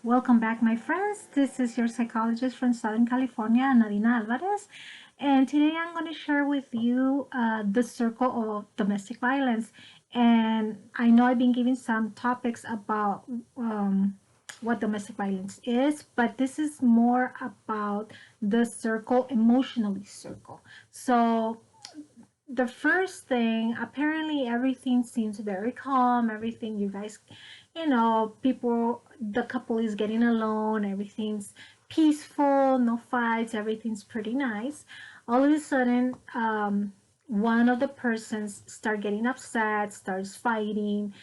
Welcome back, my friends. This is your psychologist from Southern California, Nadina Alvarez. And today I'm going to share with you the circle of domestic violence. And I know I've been giving some topics about what domestic violence is, but this is more about the circle, emotionally circle. So the first thing, apparently everything seems very calm, everything you guys, people, the couple is getting along, everything's peaceful, no fights, everything's pretty nice. All of a sudden, one of the persons start getting upset, starts fighting.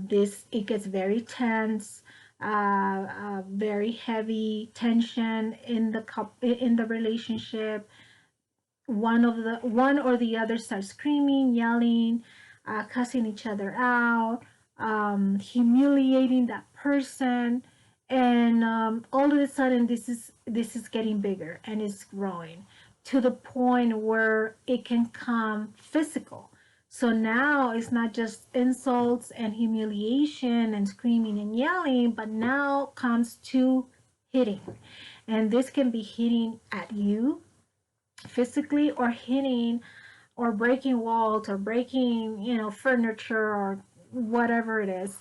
This it gets very tense, very heavy tension in the relationship. One or the other starts screaming, yelling, cussing each other out, humiliating that person, and all of a sudden this is getting bigger and it's growing to the point where it can come physical. So now it's not just insults and humiliation and screaming and yelling, but now comes to hitting. And this can be hitting at you physically, or hitting or breaking walls or breaking furniture or whatever it is.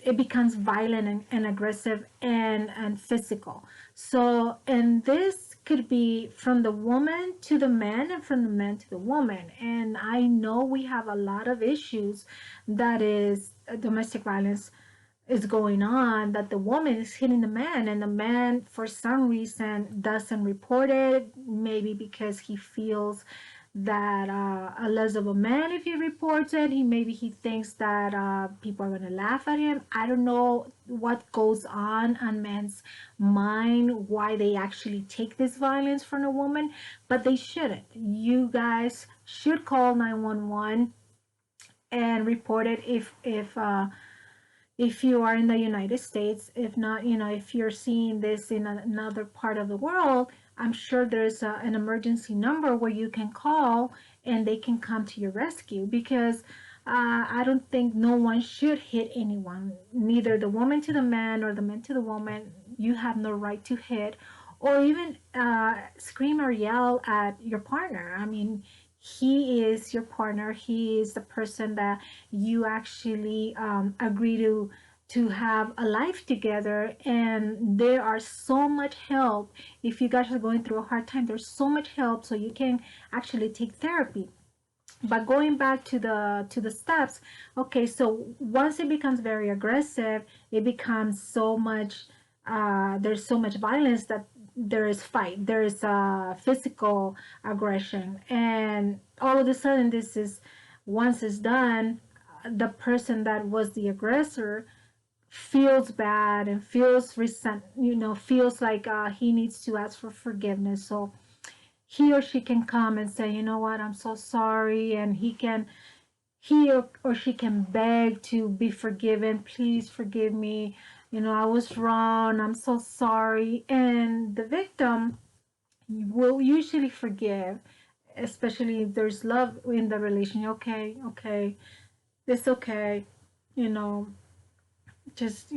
It becomes violent and aggressive and physical. So, and this could be from the woman to the man and from the man to the woman. And I know we have a lot of issues that is domestic violence is going on, that the woman is hitting the man and the man for some reason doesn't report it, maybe because he feels that a less of a man if he reports it. He thinks that people are going to laugh at him. I don't know what goes on men's mind, why they actually take this violence from a woman, but they shouldn't. You guys should call 911 and report it if you are in the United States. If not, if you're seeing this in another part of the world, I'm sure there's an emergency number where you can call and they can come to your rescue, because I don't think no one should hit anyone, neither the woman to the man or the man to the woman. You have no right to hit or even scream or yell at your partner. I mean, he is your partner. He is the person that you actually agree to have a life together, and there are so much help. If you guys are going through a hard time, there's so much help, so you can actually take therapy. But going back to the steps, okay, so once it becomes very aggressive, it becomes so much, there's so much violence that there is fight, there is physical aggression, and all of a sudden this is, once it's done, the person that was the aggressor feels bad and feels resent, feels like he needs to ask for forgiveness. So he or she can come and say, you know what, I'm so sorry, and he or she can beg to be forgiven. Please forgive me, I was wrong, I'm so sorry. And the victim will usually forgive, especially if there's love in the relationship. Okay, okay, it's okay, you know just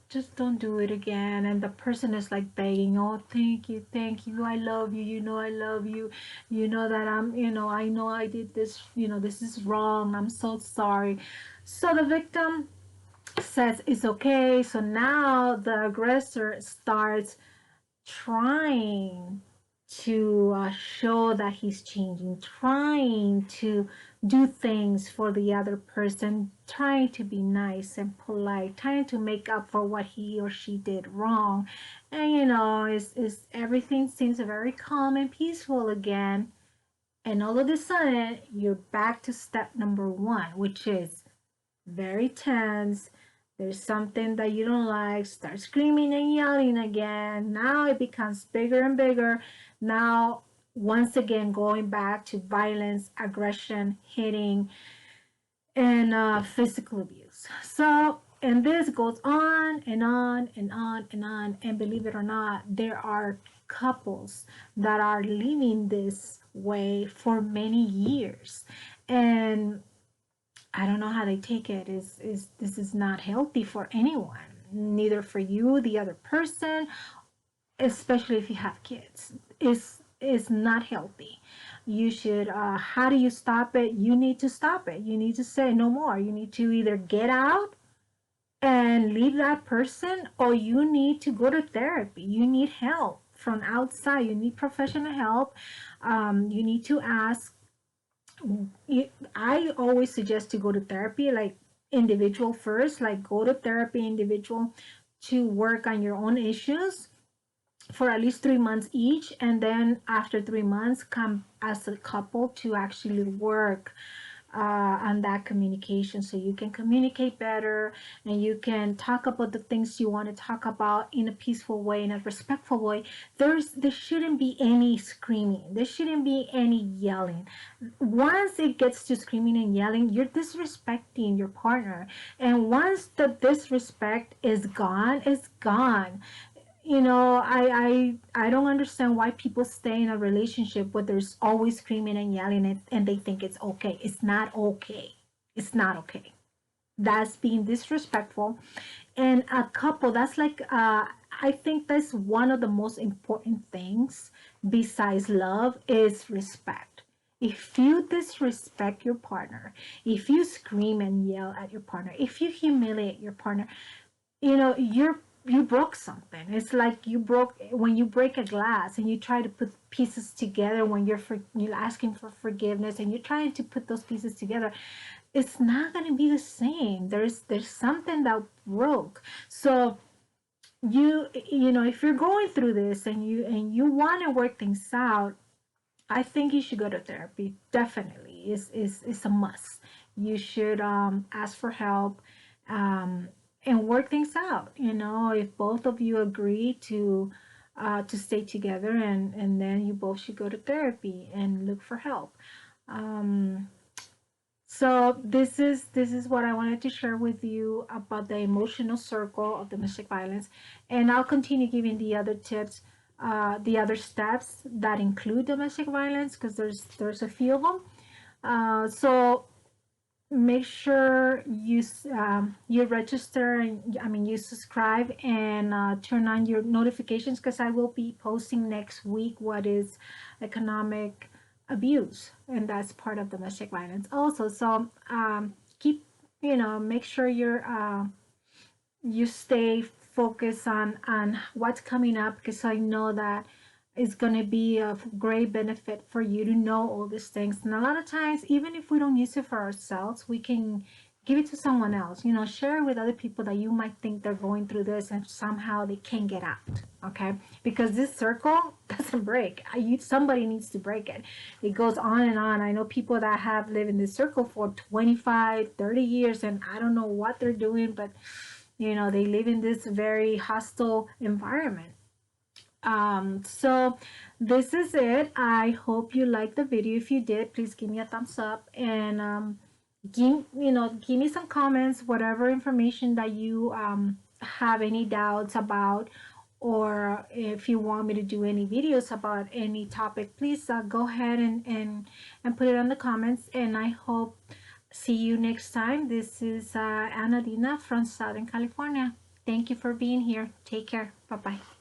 just don't do it again. And the person is like begging, oh, thank you, I love you, I love you, that I know I did this, this is wrong, I'm so sorry. So the victim says it's okay. So now the aggressor starts trying to show that he's changing, trying to do things for the other person, trying to be nice and polite, trying to make up for what he or she did wrong. And is everything seems very calm and peaceful again. And all of a sudden, you're back to step number one, which is very tense. There's something that you don't like, start screaming and yelling again. Now it becomes bigger and bigger. Now, once again, going back to violence, aggression, hitting, and physical abuse. So, and this goes on and on and on and on. And believe it or not, there are couples that are living this way for many years. And I don't know how they take it. Is this is not healthy for anyone. neither for you, the other person, especially if you have kids, is not healthy. You should, how do you stop it? You need to stop it. You need to say no more. You need to either get out and leave that person, or you need to go to therapy. You need help from outside. You need professional help. You need to ask. I always suggest to go to therapy, like individual first, like go to therapy individual to work on your own issues for at least 3 months each, and then after 3 months come as a couple to actually work on that communication, so you can communicate better and you can talk about the things you want to talk about in a peaceful way, in a respectful way. There shouldn't be any screaming, there shouldn't be any yelling. Once it gets to screaming and yelling, you're disrespecting your partner, and once the disrespect is gone, it's gone. I don't understand why people stay in a relationship where there's always screaming and yelling, and they think it's okay. It's not okay. It's not okay. That's being disrespectful. And a couple, that's like, I think that's one of the most important things besides love is respect. If you disrespect your partner, if you scream and yell at your partner, if you humiliate your partner, you broke something. It's like when you break a glass and you try to put pieces together, when you're asking for forgiveness and you're trying to put those pieces together, it's not going to be the same. There's something that broke. So if you're going through this and you want to work things out, I think you should go to therapy. Definitely, is a must. You should ask for help, um, and work things out. If both of you agree to stay together, and then you both should go to therapy and look for help. Um, so this is what I wanted to share with you about the emotional circle of domestic violence, and I'll continue giving the other tips, the other steps that include domestic violence, because there's a few of them. So make sure you register, and I mean you subscribe, and turn on your notifications, because I will be posting next week what is economic abuse, and that's part of domestic violence also. So keep make sure you stay focused on what's coming up, because I know that it's going to be of great benefit for you to know all these things. And a lot of times, even if we don't use it for ourselves, we can give it to someone else. Share it with other people that you might think they're going through this and somehow they can't get out. Okay, because this circle doesn't break. Somebody needs to break it. It goes on and on. I know people that have lived in this circle for 25, 30 years, and I don't know what they're doing, but they live in this very hostile environment. So this is it. I hope you liked the video. If you did, please give me a thumbs up, and give me some comments, whatever information that you have any doubts about, or if you want me to do any videos about any topic, please go ahead and put it in the comments. And I hope see you next time. This is Anna Dina from Southern California. Thank you for being here. Take care. Bye bye.